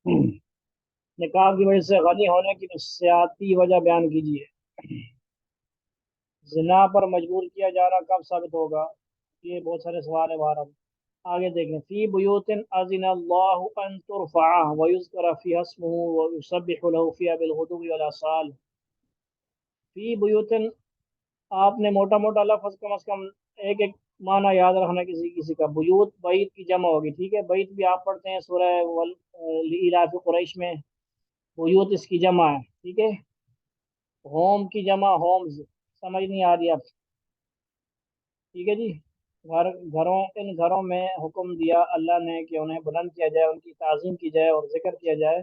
निकाह की वजह से गनी होने की नफसियाती वजह बयान कीजिए। जिना पर मजबूर किया जाना कब साबित होगा? ये बहुत सारे सवाल है बाहर। आगे देखें, फी बुयूतिन अज़िनल्लाहु अन तुरफ़अ व युज़करा फ़ीहा इस्मुहु व युसब्बिहु लहू फ़ीहा बिलग़ुदुव्वि वल आसाल। फी बुयूतिन, आपने मोटा मोटा लफ्ज़ कम से कम एक एक माना याद रखना किसी किसी का। बुयूत बैत की जमा होगी, ठीक है। बैत भी आप पढ़ते हैं सूरह इलाफी कुरैश में, बुयूत इसकी जमा है, ठीक है। होम की जमा होम्स, समझ नहीं आ रही आप? ठीक है जी। घरों, इन घरों में हुक्म दिया अल्लाह ने कि उन्हें बुलंद किया जाए, उनकी ताज़ीम की जाए और जिक्र किया जाए।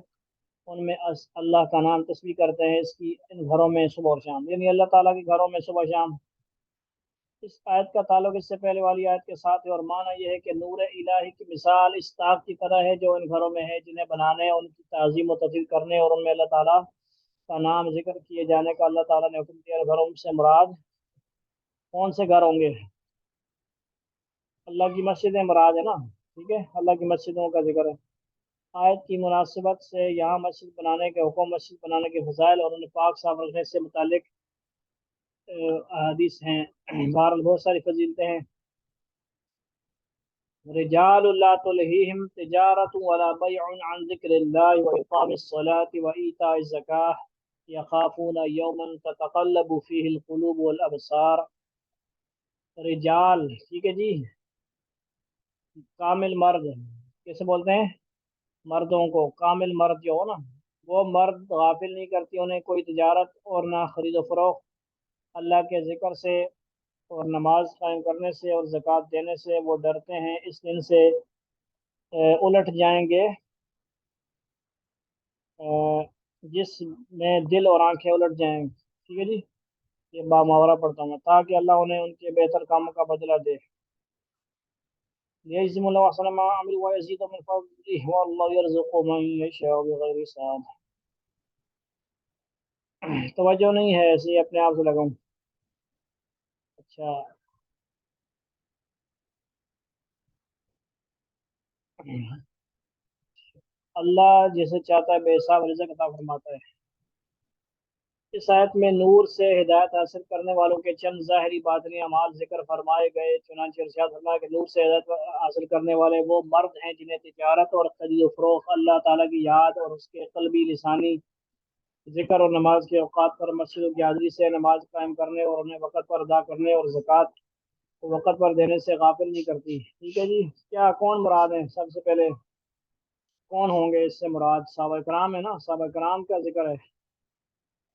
उनमें अल्लाह का नाम तस्बीह करते हैं इसकी इन घरों में सुबह और शाम, यानी अल्लाह ताला के घरों में सुबह शाम। इस आयत का ताल्लुक इससे पहले वाली आयत के साथ है और माना यह है कि नूर इलाही की मिसाल इस ताक की तरह है जो इन घरों में है, जिन्हें बनाने, उनकी ताज़ीम और तजदीद करने और उनमें अल्लाह ताला का नाम जिक्र किए जाने का अल्लाह ताला ने हुक्म दिया। घरों से मुराद कौन से घर होंगे? अल्लाह की मस्जिदें मुराद है ना, ठीक है। अल्लाह की मस्जिदों का जिक्र है। आयत की मुनासिबत से यहाँ मस्जिद बनाने के हुक्म, मस्जिद बनाने के फजाइल और उन्हें पाक साफ रखने से मुतालिक हदीस हैं। बहरहाल बहुत सारी फजीलतें हैं। रिजालुल ला तुल्हिहिम तिजारतु वला बैउन अन ज़िक्रिल्लाहि व इक़ामिस सलाति व ईताइज़ ज़काह यखाफूना यौमन ततक़ल्लबु फ़ीहिल क़ुलूब वल अबसार। रिजाल, ठीक है जी। कामिल मर्द कैसे बोलते हैं? मर्दों को कामिल मर्द जो हो ना, वो मर्द गाफिल नहीं करती उन्हें कोई तिजारत और ना खरीदो फरोख्त अल्लाह के जिक्र से और नमाज कायम करने से और ज़कात देने से। वो डरते हैं इस दिन से उलट जाएंगे, जिसमें दिल और आंखें उलट जाएंगी, ठीक है जी। ये मुहावरा पढ़ता हूँ मैं, ताकि अल्लाह उन्हें उनके बेहतर कामों का बदला दे। यजज़िमुल्लाहु अहसना मा अमिलू व यज़ीदु मिन फ़ज़लिही वल्लाहु यरज़ुक़ु मन यशाअ बिग़ैरि हिसाब। तवज्जो नहीं है, ऐसे ही अपने आप से लगाऊं। अच्छा। अल्लाह जिसे चाहता है बेहिसाब रिज़्क़ अता फरमाता है। इस आयत में नूर से हिदायत हासिल करने वालों के चंद ज़ाहिरी बातिनी अमाल जिक्र फरमाए गए। चुनांचे इरशाद फरमाया कि नूर से हिदायत हासिल करने वाले वो मर्द हैं जिन्हें तिजारत और खरीद फरोख्त अल्लाह ताला की याद और उसके क़ल्बी लिसानी जिक्र और नमाज के औकात पर मस्जिद की हाज़िरी से नमाज कायम करने और उन्हें वक़्त पर अदा करने और ज़कात को वक़्त पर देने से गाफिल नहीं करती, ठीक है जी। क्या कौन मुराद है? सबसे पहले कौन होंगे इससे मुराद? सहाबा कराम है ना, सहाबा कराम का जिक्र है,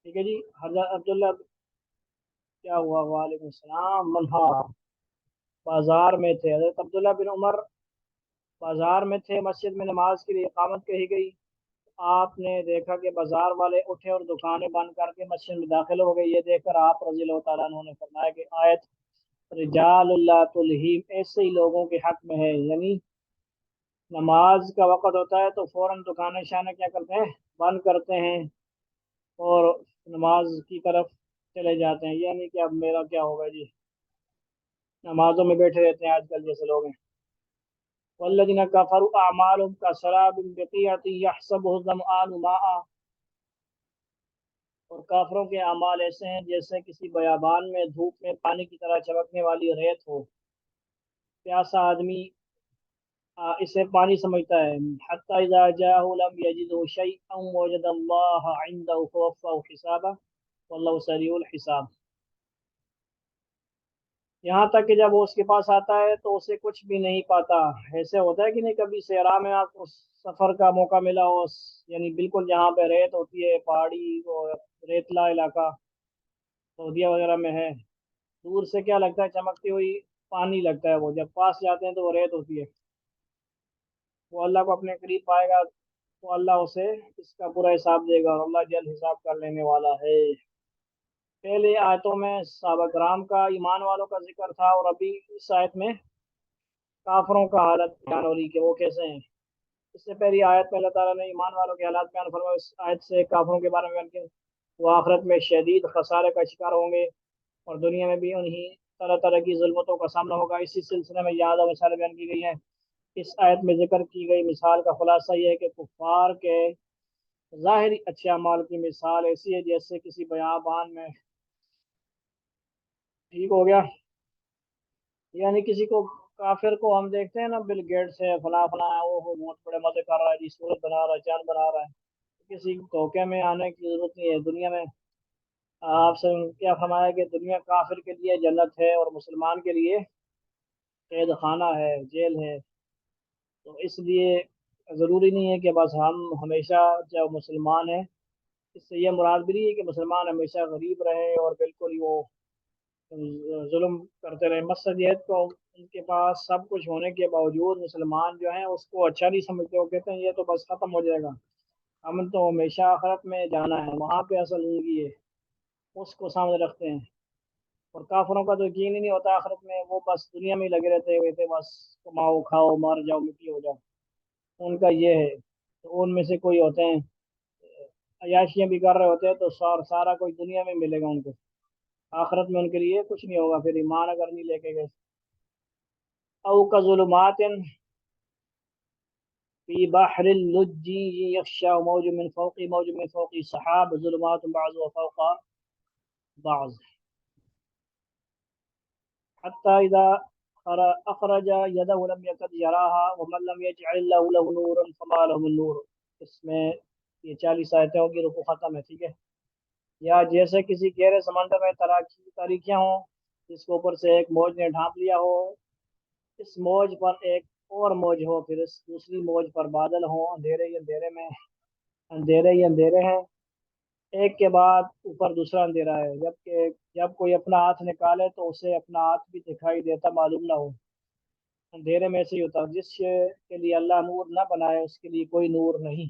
ठीक है जी। हज़रत अब्दुल्ला, क्या हुआ? वालेकुम सलाम। मन्हा बाजार में थे, हज़रत अब्दुल्ला बिन उमर बाजार में थे। मस्जिद में नमाज के लिए इकामत कही गई। आपने देखा कि बाजार वाले उठे और दुकानें बंद करके मस्जिद में दाखिल हो गए। ये देखकर आप रज़ी अल्लाह तआला अन्हु ने फरमाया कि आयत रिजालुल्लाह तुल्हीम ऐसे ही लोगों के हक में है, यानी नमाज का वक़्त होता है तो फौरन दुकानें शाने क्या करते हैं? बंद करते हैं और नमाज की तरफ चले जाते हैं। यानी कि अब मेरा क्या होगा जी, नमाजों में बैठे रहते हैं आजकल जैसे लोग हैं। वल्लज़ीना कफ़रू अअमालुहुम कसराबिन बिक़ीअतिन यहसबुहु ज़मआनु मा'a। और काफरों के अमाल ऐसे हैं जैसे किसी बयाबान में धूप में पानी की तरह चमकने वाली रेत हो। प्यासा आदमी इसे पानी समझता है। हत्ता इज़ा जाअहु लम यजिदहु शैअन वजदल्लाह इंदहु फवफ़ाहु हिसाबह वल्लाहु सरीउल हिसाब। यहाँ तक कि जब वो उसके पास आता है तो उसे कुछ भी नहीं पाता। ऐसे होता है कि नहीं, कभी सहरा में आपको सफ़र का मौका मिला हो, यानी बिल्कुल जहाँ पे रेत होती है, पहाड़ी और रेतला इलाका सऊदीया वगैरह में है, दूर से क्या लगता है? चमकती हुई पानी लगता है। वो जब पास जाते हैं तो वो रेत होती है। वो अल्लाह को अपने करीब पाएगा तो अल्लाह उसे इसका पूरा हिसाब देगा और अल्लाह जल्द हिसाब कर लेने वाला है। पहले आयतों में सहाबा कराम का, ईमान वालों का जिक्र था और अभी इस आयत में काफरों का हालत बयान हो रही कि वो कैसे हैं। इससे पहली आयत में अल्लाह ताला ने ईमान वालों के हालात बयान फरमाए, इस आयत से काफरों के बारे में बयान किया। वो आखिरत में शदीद खसारे का शिकार होंगे और दुनिया में भी उन्हीं तरह तरह की जुल्मतों का सामना होगा। इसी सिलसिले में याद और मिसाल बयान की गई है। اس آیت میں ذکر کی گئی مثال کا خلاصہ یہ ہے کہ کفار کے ظاہری اچھے اعمال کی مثال ایسی ہے جیسے کسی بیابان میں، ٹھیک ہو گیا، یعنی کسی کو، کافر کو ہم دیکھتے ہیں نا، بل گیٹس ہے، فلاں فلاں ہے، وہ بہت بڑے مزے کر رہا ہے جی، سورج بنا رہا ہے، چاند بنا رہا ہے، کسی دھوکے میں آنے کی ضرورت نہیں ہے دنیا میں۔ آپ سے کیا فرمایا کہ دنیا کافر کے لیے جنت ہے اور مسلمان کے لیے قید خانہ ہے، جیل ہے۔ تو اس لیے ضروری نہیں ہے کہ بس ہم ہمیشہ جب مسلمان ہیں، اس سے یہ مراد بھی نہیں ہے کہ مسلمان ہمیشہ غریب رہے اور بالکل وہ ظلم کرتے رہے۔ مسجد کو ان کے پاس سب کچھ ہونے کے باوجود مسلمان جو ہیں اس کو اچھا نہیں سمجھتے، وہ کہتے ہیں یہ تو بس ختم ہو جائے گا، ہم تو ہمیشہ آخرت میں جانا ہے، وہاں پہ اصل زندگی ہے، اس کو سامنے رکھتے ہیں۔ اور کافروں کا تو یقین ہی نہیں ہوتا آخرت میں، وہ بس دنیا میں ہی لگے رہتے ہوئے تھے، بس کماؤ کھاؤ مار جاؤ مٹی ہو جاؤ، ان کا یہ ہے۔ تو ان میں سے کوئی ہوتے ہیں عیاشیاں بھی کر رہے ہوتے ہیں، تو سارا کوئی دنیا میں ملے گا ان کو، آخرت میں ان کے لیے کچھ نہیں ہوگا پھر، ایمان اگر نہیں لے کے گئے۔ او کا ظلمات فی بحر اللجی یخشا موج من فوقی موج من فوقی سحاب ظلمات بعض فوق بعض حتى إذا أخرج يده لم يكد يراها ومن لم يجعل الله له نورا فما له من نور۔ اس میں یہ 40 آیتیں ہوگی، رکو ختم ہے، ٹھیک ہے۔ یا جیسے کسی گہرے سمندر میں تاریکیاں ہوں جس کے اوپر سے ایک موج نے ڈھانپ لیا ہو، اس موج پر ایک اور موج ہو، پھر اس دوسری موج پر بادل ہوں، اندھیرے ہی اندھیرے میں، اندھیرے ہی اندھیرے ہیں، ایک کے بعد اوپر دوسرا اندھیرا ہے، جبکہ جب کوئی اپنا ہاتھ نکالے تو اسے اپنا ہاتھ بھی دکھائی دیتا معلوم نہ ہو۔ اندھیرے میں سے ہی ہوتا، جس کے لیے اللہ نور نہ بنائے اس کے لیے کوئی نور نہیں۔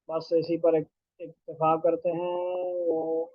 بس اسی پر اتفاق کرتے ہیں۔